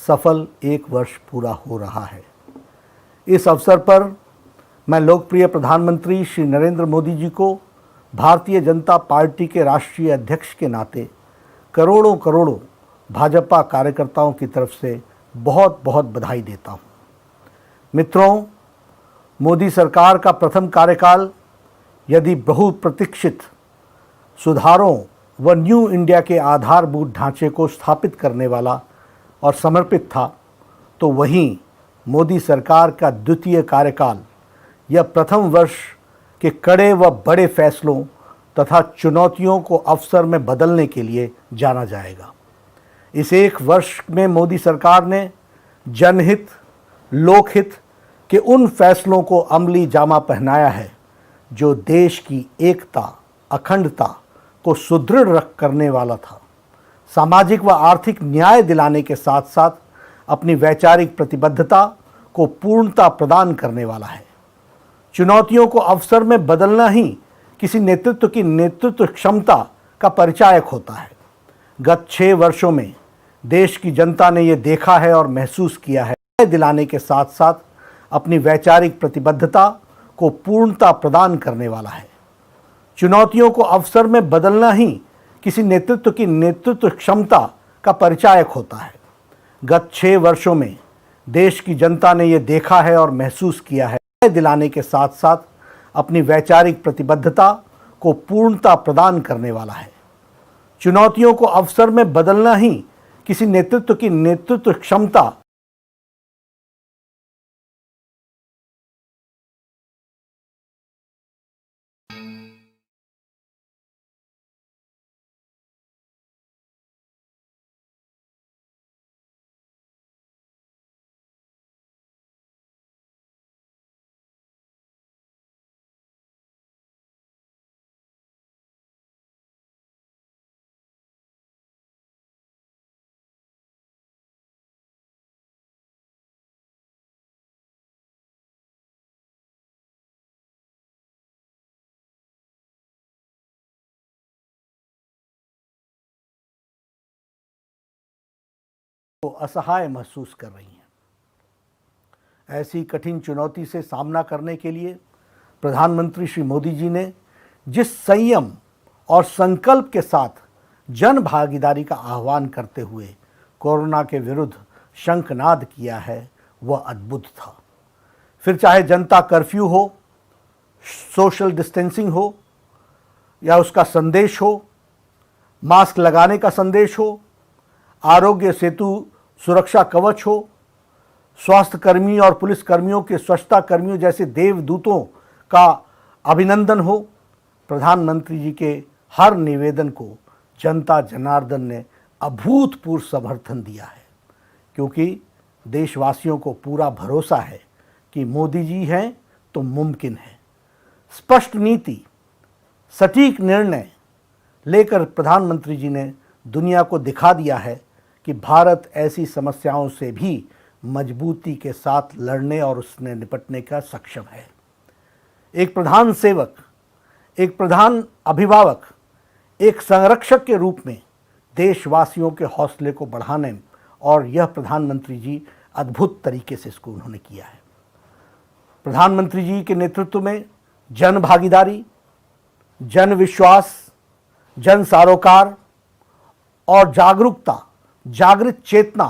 सफल 1 वर्ष पूरा हो रहा है। इस अवसर पर मैं लोकप्रिय प्रधानमंत्री श्री नरेंद्र मोदी जी को भारतीय जनता पार्टी के राष्ट्रीय अध्यक्ष के नाते करोड़ों करोड़ों भाजपा कार्यकर्ताओं की तरफ से बहुत बहुत बधाई देता हूँ। मित्रों, मोदी सरकार का प्रथम कार्यकाल यदि बहुप्रतीक्षित सुधारों व न्यू इंडिया के आधारभूत ढांचे को स्थापित करने वाला और समर्पित था, तो वहीं मोदी सरकार का द्वितीय कार्यकाल यह प्रथम वर्ष के कड़े व बड़े फैसलों तथा चुनौतियों को अवसर में बदलने के लिए जाना जाएगा। इस 1 वर्ष में मोदी सरकार ने जनहित, लोकहित के उन फैसलों को अमली जामा पहनाया है जो देश की एकता, अखंडता को सुदृढ़ करने वाला था, सामाजिक व आर्थिक न्याय दिलाने के साथ साथ अपनी वैचारिक प्रतिबद्धता को पूर्णता प्रदान करने वाला है। चुनौतियों को अवसर में बदलना ही किसी नेतृत्व की नेतृत्व क्षमता का परिचायक होता है। गत 6 वर्षों में देश की जनता ने यह देखा है और महसूस किया है, न्याय दिलाने के साथ साथ अपनी वैचारिक प्रतिबद्धता को पूर्णता प्रदान करने वाला है। चुनौतियों को अवसर में बदलना ही किसी नेतृत्व की नेतृत्व क्षमता का परिचायक होता है। गत 6 वर्षों में देश की जनता ने यह देखा है और महसूस किया है, न्याय दिलाने के साथ साथ अपनी वैचारिक प्रतिबद्धता को पूर्णता प्रदान करने वाला है। चुनौतियों को अवसर में बदलना ही किसी नेतृत्व की नेतृत्व क्षमता को असहाय महसूस कर रही हैं। ऐसी कठिन चुनौती से सामना करने के लिए प्रधानमंत्री श्री मोदी जी ने जिस संयम और संकल्प के साथ जन भागीदारी का आह्वान करते हुए कोरोना के विरुद्ध शंखनाद किया है, वह अद्भुत था। फिर चाहे जनता कर्फ्यू हो, सोशल डिस्टेंसिंग हो या उसका संदेश हो, मास्क लगाने का संदेश हो, आरोग्य सेतु सुरक्षा कवच हो, स्वास्थ्य कर्मी और पुलिस कर्मियों के स्वच्छता कर्मियों जैसे देवदूतों का अभिनंदन हो, प्रधानमंत्री जी के हर निवेदन को जनता जनार्दन ने अभूतपूर्व समर्थन दिया है, क्योंकि देशवासियों को पूरा भरोसा है कि मोदी जी हैं तो मुमकिन है। स्पष्ट नीति, सटीक निर्णय लेकर प्रधानमंत्री जी ने दुनिया को दिखा दिया है कि भारत ऐसी समस्याओं से भी मजबूती के साथ लड़ने और उसने निपटने का सक्षम है। एक प्रधान सेवक, एक प्रधान अभिभावक, एक संरक्षक के रूप में देशवासियों के हौसले को बढ़ाने और यह प्रधानमंत्री जी अद्भुत तरीके से इसको उन्होंने किया है। प्रधानमंत्री जी के नेतृत्व में जन भागीदारी, जन विश्वास, जन सरोकार और जागरूकता, जागृत चेतना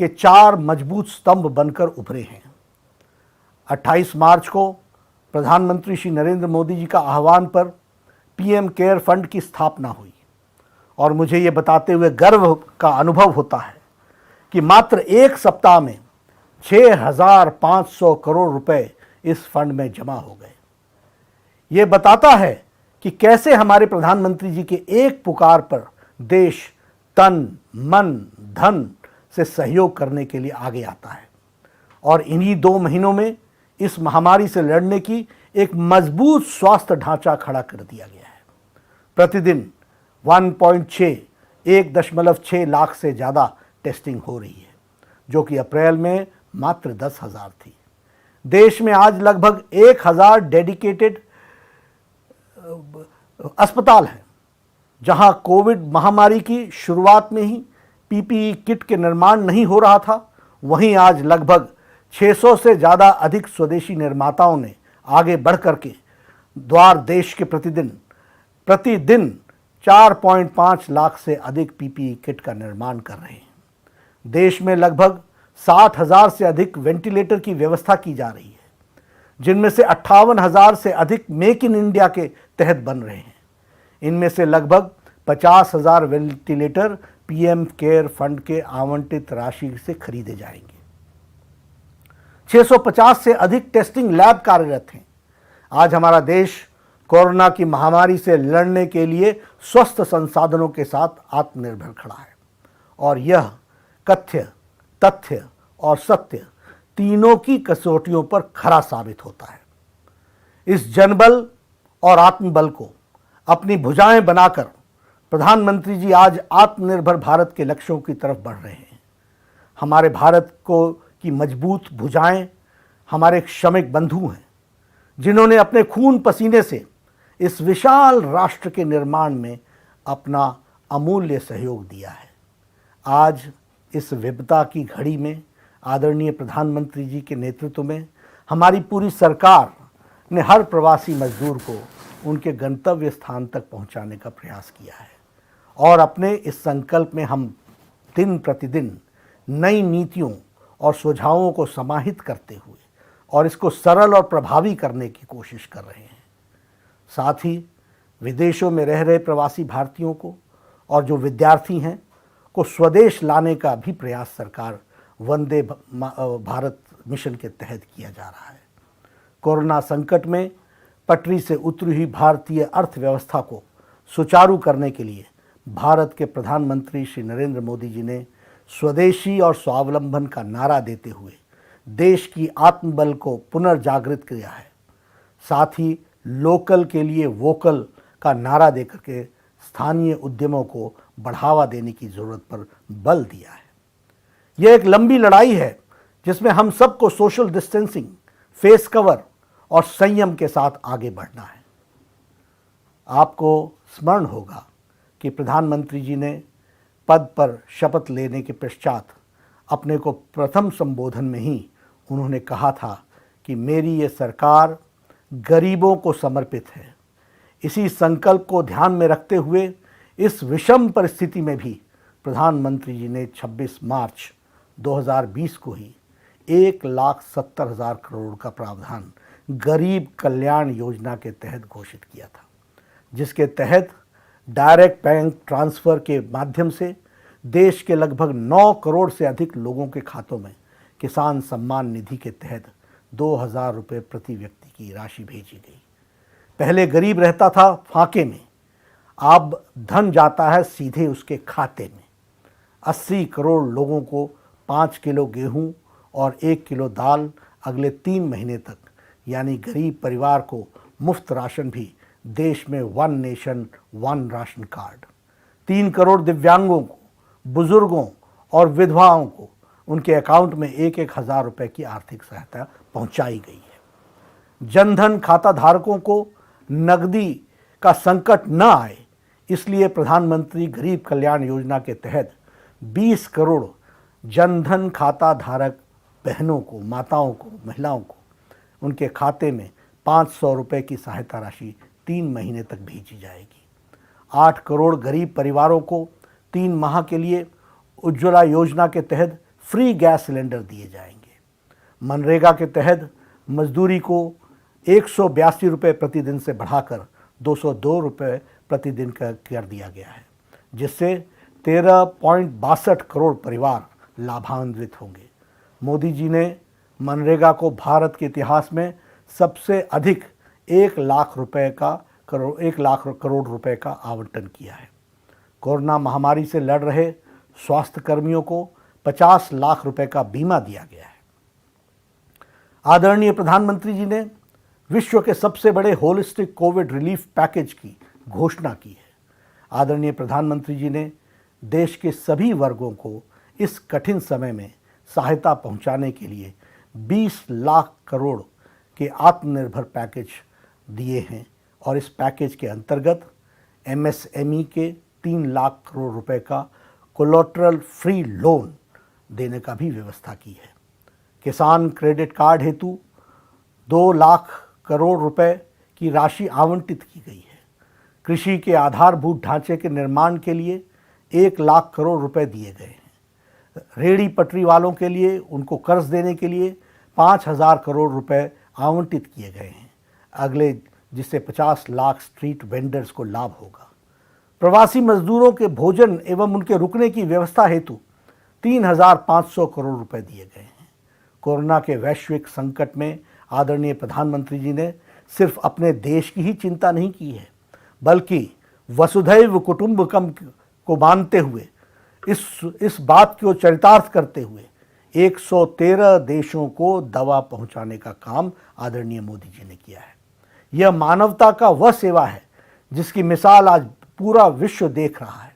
के 4 मजबूत स्तंभ बनकर उभरे हैं। 28 मार्च को प्रधानमंत्री श्री नरेंद्र मोदी जी का आह्वान पर पीएम केयर फंड की स्थापना हुई और मुझे ये बताते हुए गर्व का अनुभव होता है कि मात्र 1 सप्ताह में 6,500 करोड़ रुपए इस फंड में जमा हो गए। ये बताता है कि कैसे हमारे प्रधानमंत्री जी के एक पुकार पर देश तन, मन, धन से सहयोग करने के लिए आगे आता है और इन्हीं 2 महीनों में इस महामारी से लड़ने की एक मजबूत स्वास्थ्य ढांचा खड़ा कर दिया गया है। प्रतिदिन 1.6 लाख से ज़्यादा टेस्टिंग हो रही है, जो कि अप्रैल में मात्र 10,000 थी। देश में आज लगभग 1,000 डेडिकेटेड अस्पताल हैं, जहां कोविड महामारी की शुरुआत में ही पीपीई किट के निर्माण नहीं हो रहा था, वहीं आज लगभग 600 से ज़्यादा अधिक स्वदेशी निर्माताओं ने आगे बढ़ करके द्वार देश के प्रतिदिन 4.5 लाख से अधिक पीपीई किट का निर्माण कर रहे हैं। देश में लगभग 60,000 से अधिक वेंटिलेटर की व्यवस्था की जा रही है, जिनमें से 58,000 से अधिक मेक इन इंडिया के तहत बन रहे हैं। इनमें से लगभग 50,000 वेंटिलेटर पीएम केयर फंड के आवंटित राशि से खरीदे जाएंगे। 650 से अधिक टेस्टिंग लैब कार्यरत हैं। आज हमारा देश कोरोना की महामारी से लड़ने के लिए स्वस्थ संसाधनों के साथ आत्मनिर्भर खड़ा है, और यह कथ्य, तथ्य और सत्य तीनों की कसौटियों पर खरा साबित होता है। इस जनबल और आत्मबल को अपनी भुजाएं बनाकर प्रधानमंत्री जी आज आत्मनिर्भर भारत के लक्ष्यों की तरफ बढ़ रहे हैं। हमारे भारत की मजबूत भुजाएं हमारे श्रमिक बंधु हैं, जिन्होंने अपने खून पसीने से इस विशाल राष्ट्र के निर्माण में अपना अमूल्य सहयोग दिया है। आज इस विपदा की घड़ी में आदरणीय प्रधानमंत्री जी के नेतृत्व में हमारी पूरी सरकार ने हर प्रवासी मजदूर को उनके गंतव्य स्थान तक पहुंचाने का प्रयास किया है, और अपने इस संकल्प में हम दिन प्रतिदिन नई नीतियों और सुझावों को समाहित करते हुए और इसको सरल और प्रभावी करने की कोशिश कर रहे हैं। साथ ही विदेशों में रह रहे प्रवासी भारतीयों को और जो विद्यार्थी हैं को स्वदेश लाने का भी प्रयास सरकार वंदे भारत मिशन के तहत किया जा रहा है। कोरोना संकट में पटरी से उतरी हुई भारतीय अर्थव्यवस्था को सुचारू करने के लिए भारत के प्रधानमंत्री श्री नरेंद्र मोदी जी ने स्वदेशी और स्वावलंबन का नारा देते हुए देश की आत्मबल को पुनर्जागृत किया है। साथ ही लोकल के लिए वोकल का नारा देकर के स्थानीय उद्यमों को बढ़ावा देने की ज़रूरत पर बल दिया है। यह एक लंबी लड़ाई है जिसमें हम सबको सोशल डिस्टेंसिंग, फेस कवर और संयम के साथ आगे बढ़ना है। आपको स्मरण होगा कि प्रधानमंत्री जी ने पद पर शपथ लेने के पश्चात अपने को प्रथम संबोधन में ही उन्होंने कहा था कि मेरी ये सरकार गरीबों को समर्पित है। इसी संकल्प को ध्यान में रखते हुए इस विषम परिस्थिति में भी प्रधानमंत्री जी ने 26 मार्च 2020 को ही 1,70,000 करोड़ का प्रावधान गरीब कल्याण योजना के तहत घोषित किया था, जिसके तहत डायरेक्ट बैंक ट्रांसफ़र के माध्यम से देश के लगभग 9 करोड़ से अधिक लोगों के खातों में किसान सम्मान निधि के तहत 2,000 रुपये प्रति व्यक्ति की राशि भेजी गई। पहले गरीब रहता था फाके में, अब धन जाता है सीधे उसके खाते में। 80 करोड़ लोगों को 5 किलो गेहूं और 1 किलो दाल अगले 3 महीने तक, यानी गरीब परिवार को मुफ्त राशन भी देश में 1 नेशन 1 राशन कार्ड। 3 करोड़ दिव्यांगों को, बुजुर्गों और विधवाओं को उनके अकाउंट में 1-1 हज़ार रुपये की आर्थिक सहायता पहुंचाई गई है। जनधन खाता धारकों को नकदी का संकट न आए, इसलिए प्रधानमंत्री गरीब कल्याण योजना के तहत 20 करोड़ जनधन खाता धारक बहनों को, माताओं को, महिलाओं को उनके खाते में 500 रुपये की सहायता राशि 3 महीने तक भेजी जाएगी। 8 करोड़ गरीब परिवारों को 3 माह के लिए उज्ज्वला योजना के तहत फ्री गैस सिलेंडर दिए जाएंगे। मनरेगा के तहत मजदूरी को 182 रुपये प्रतिदिन से बढ़ाकर 202 रुपये प्रतिदिन का कर दिया गया है, जिससे 13.62 करोड़ परिवार लाभान्वित होंगे। मोदी जी ने मनरेगा को भारत के इतिहास में सबसे अधिक 1 लाख करोड़ रुपए का आवंटन किया है। कोरोना महामारी से लड़ रहे स्वास्थ्य कर्मियों को 50 लाख रुपए का बीमा दिया गया है। आदरणीय प्रधानमंत्री जी ने विश्व के सबसे बड़े होलिस्टिक कोविड रिलीफ पैकेज की घोषणा की है। आदरणीय प्रधानमंत्री जी ने देश के सभी वर्गों को इस कठिन समय में सहायता पहुंचाने के लिए 20 लाख करोड़ के आत्मनिर्भर पैकेज दिए हैं, और इस पैकेज के अंतर्गत एमएसएमई के 3 लाख करोड़ रुपए का कोलेटरल फ्री लोन देने का भी व्यवस्था की है। किसान क्रेडिट कार्ड हेतु 2 लाख करोड़ रुपए की राशि आवंटित की गई है। कृषि के आधारभूत ढांचे के निर्माण के लिए 1 लाख करोड़ रुपए दिए गए हैं। रेहड़ी पटरी वालों के लिए उनको कर्ज देने के लिए 5,000 करोड़ रुपए आवंटित किए गए हैं अगले, जिससे 50 लाख स्ट्रीट वेंडर्स को लाभ होगा। प्रवासी मजदूरों के भोजन एवं उनके रुकने की व्यवस्था हेतु 3,500 करोड़ रुपए दिए गए हैं। कोरोना के वैश्विक संकट में आदरणीय प्रधानमंत्री जी ने सिर्फ अपने देश की ही चिंता नहीं की है, बल्कि वसुधैव कुटुंबकम को मानते हुए इस बात को चरितार्थ करते हुए 113 देशों को दवा पहुंचाने का काम आदरणीय मोदी जी ने किया है। यह मानवता का वह सेवा है जिसकी मिसाल आज पूरा विश्व देख रहा है।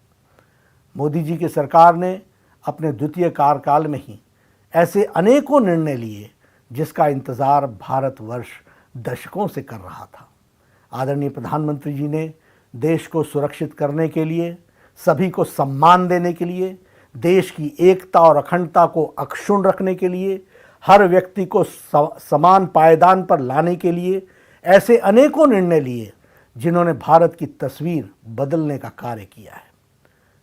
मोदी जी की सरकार ने अपने द्वितीय कार्यकाल में ही ऐसे अनेकों निर्णय लिए जिसका इंतजार भारतवर्ष दशकों से कर रहा था। आदरणीय प्रधानमंत्री जी ने देश को सुरक्षित करने के लिए, सभी को सम्मान देने के लिए, देश की एकता और अखंडता को अक्षुण्ण रखने के लिए, हर व्यक्ति को समान पायदान पर लाने के लिए ऐसे अनेकों निर्णय लिए जिन्होंने भारत की तस्वीर बदलने का कार्य किया है।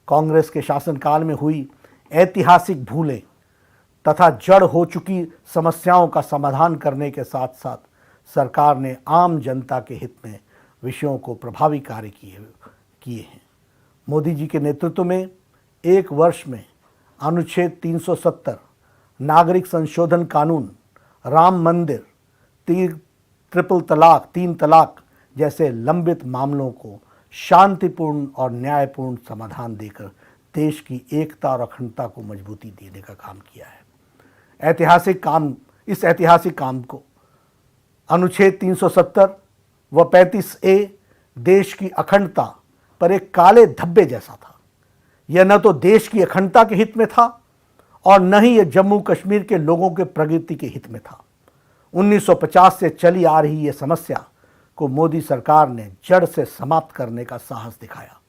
कांग्रेस के शासनकाल में हुई ऐतिहासिक भूलें तथा जड़ हो चुकी समस्याओं का समाधान करने के साथ साथ सरकार ने आम जनता के हित में विषयों को प्रभावी कार्य किए हैं। मोदी जी के नेतृत्व में 1 वर्ष में अनुच्छेद 370, नागरिक संशोधन कानून, राम मंदिर, ट्रिपल तलाक, 3 तलाक जैसे लंबित मामलों को शांतिपूर्ण और न्यायपूर्ण समाधान देकर देश की एकता और अखंडता को मजबूती देने का काम किया है। इस ऐतिहासिक काम को अनुच्छेद 370 व 35A देश की अखंडता पर एक काले धब्बे जैसा था। यह न तो देश की अखंडता के हित में था और न ही यह जम्मू कश्मीर के लोगों के प्रगति के हित में था। 1950 से चली आ रही यह समस्या को मोदी सरकार ने जड़ से समाप्त करने का साहस दिखाया।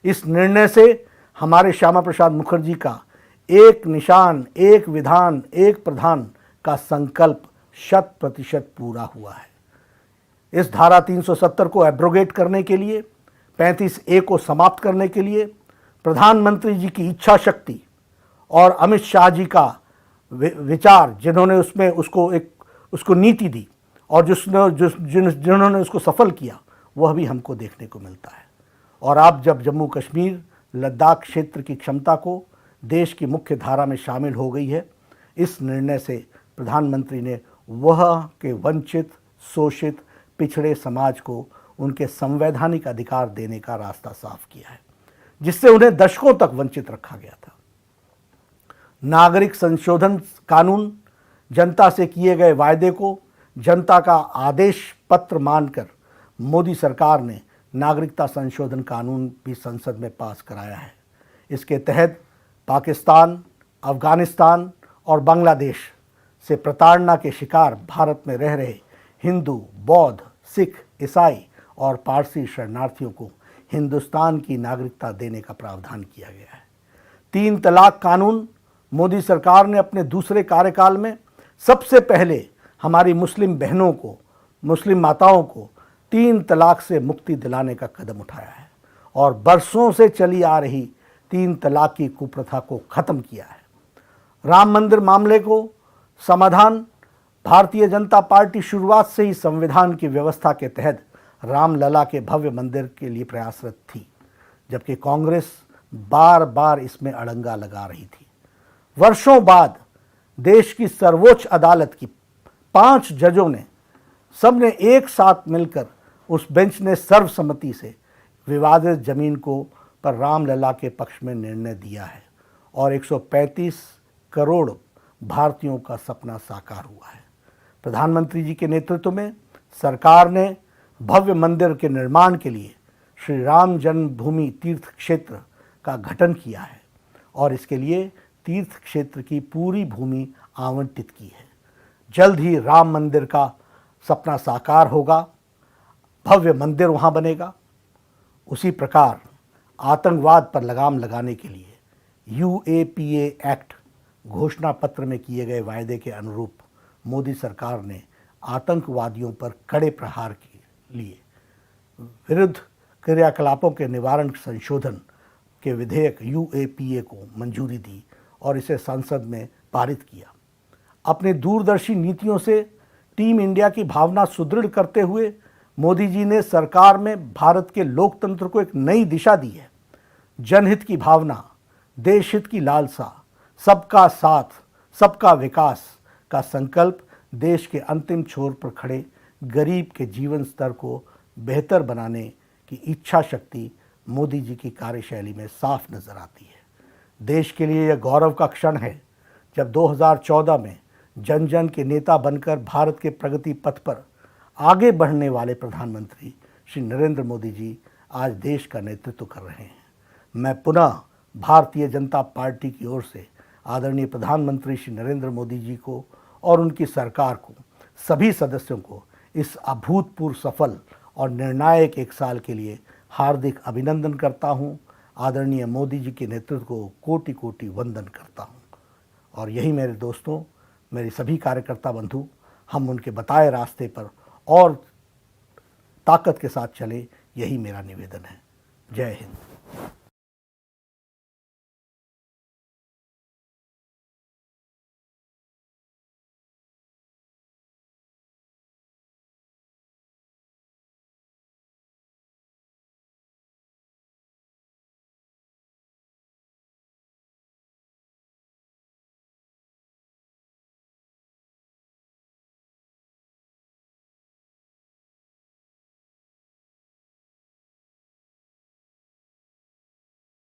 इस निर्णय से हमारे श्यामा प्रसाद मुखर्जी का एक निशान, एक विधान, एक प्रधान का संकल्प 100% पूरा हुआ है। इस धारा 370 को एब्रोगेट करने के लिए, 35A को समाप्त करने के लिए प्रधानमंत्री जी की इच्छा शक्ति और अमित शाह जी का विचार, जिन्होंने उसको नीति दी और जिन्होंने उसको सफल किया, वह भी हमको देखने को मिलता है। और आप जब जम्मू कश्मीर, लद्दाख क्षेत्र की क्षमता को देश की मुख्य धारा में शामिल हो गई है, इस निर्णय से प्रधानमंत्री ने वह के वंचित, शोषित, पिछड़े समाज को उनके संवैधानिक अधिकार देने का रास्ता साफ किया है, जिससे उन्हें दशकों तक वंचित रखा गया था। नागरिक संशोधन कानून जनता से किए गए वायदे को जनता का आदेश पत्र मानकर मोदी सरकार ने नागरिकता संशोधन कानून भी संसद में पास कराया है। इसके तहत पाकिस्तान, अफगानिस्तान और बांग्लादेश से प्रताड़ना के शिकार भारत में रह रहे हिंदू, बौद्ध, सिख, ईसाई और पारसी शरणार्थियों को हिंदुस्तान की नागरिकता देने का प्रावधान किया गया है। 3 तलाक कानून मोदी सरकार ने अपने दूसरे कार्यकाल में सबसे पहले हमारी मुस्लिम बहनों को, मुस्लिम माताओं को 3 तलाक से मुक्ति दिलाने का कदम उठाया है और बरसों से चली आ रही 3 तलाक की कुप्रथा को खत्म किया है। राम मंदिर मामले को समाधान भारतीय जनता पार्टी शुरुआत से ही संविधान की व्यवस्था के तहत रामलला के भव्य मंदिर के लिए प्रयासरत थी, जबकि कांग्रेस बार बार इसमें अड़ंगा लगा रही थी। वर्षों बाद देश की सर्वोच्च अदालत की 5 जजों ने सबने एक साथ मिलकर उस बेंच ने सर्वसम्मति से विवादित जमीन को पर रामलला के पक्ष में निर्णय दिया है और 135 करोड़ भारतीयों का सपना साकार हुआ है। प्रधानमंत्री जी के नेतृत्व में सरकार ने भव्य मंदिर के निर्माण के लिए श्री राम जन्मभूमि तीर्थ क्षेत्र का गठन किया है और इसके लिए तीर्थ क्षेत्र की पूरी भूमि आवंटित की है। जल्द ही राम मंदिर का सपना साकार होगा, भव्य मंदिर वहाँ बनेगा। उसी प्रकार आतंकवाद पर लगाम लगाने के लिए UAPA एक्ट घोषणा पत्र में किए गए वायदे के अनुरूप मोदी सरकार ने आतंकवादियों पर कड़े प्रहार के लिए विरुद्ध क्रियाकलापों के निवारण संशोधन के विधेयक UAPA को मंजूरी दी और इसे संसद में पारित किया। अपने दूरदर्शी नीतियों से टीम इंडिया की भावना सुदृढ़ करते हुए मोदी जी ने सरकार में भारत के लोकतंत्र को एक नई दिशा दी है। जनहित की भावना, देश हित की लालसा, सबका साथ, सबका विकास का संकल्प देश के अंतिम छोर पर खड़े गरीब के जीवन स्तर को बेहतर बनाने की इच्छा शक्ति मोदी जी की कार्यशैली में साफ नजर आती है। देश के लिए यह गौरव का क्षण है जब 2014 में जन जन के नेता बनकर भारत के प्रगति पथ पर आगे बढ़ने वाले प्रधानमंत्री श्री नरेंद्र मोदी जी आज देश का नेतृत्व कर रहे हैं। मैं पुनः भारतीय जनता पार्टी की ओर से आदरणीय प्रधानमंत्री श्री नरेंद्र मोदी जी को और उनकी सरकार को, सभी सदस्यों को इस अभूतपूर्व सफल और निर्णायक एक साल के लिए हार्दिक अभिनंदन करता हूं। आदरणीय मोदी जी के नेतृत्व को कोटि कोटि वंदन करता हूं। और यही मेरे दोस्तों, मेरे सभी कार्यकर्ता बंधु, हम उनके बताए रास्ते पर और ताकत के साथ चले, यही मेरा निवेदन है। जय हिंद।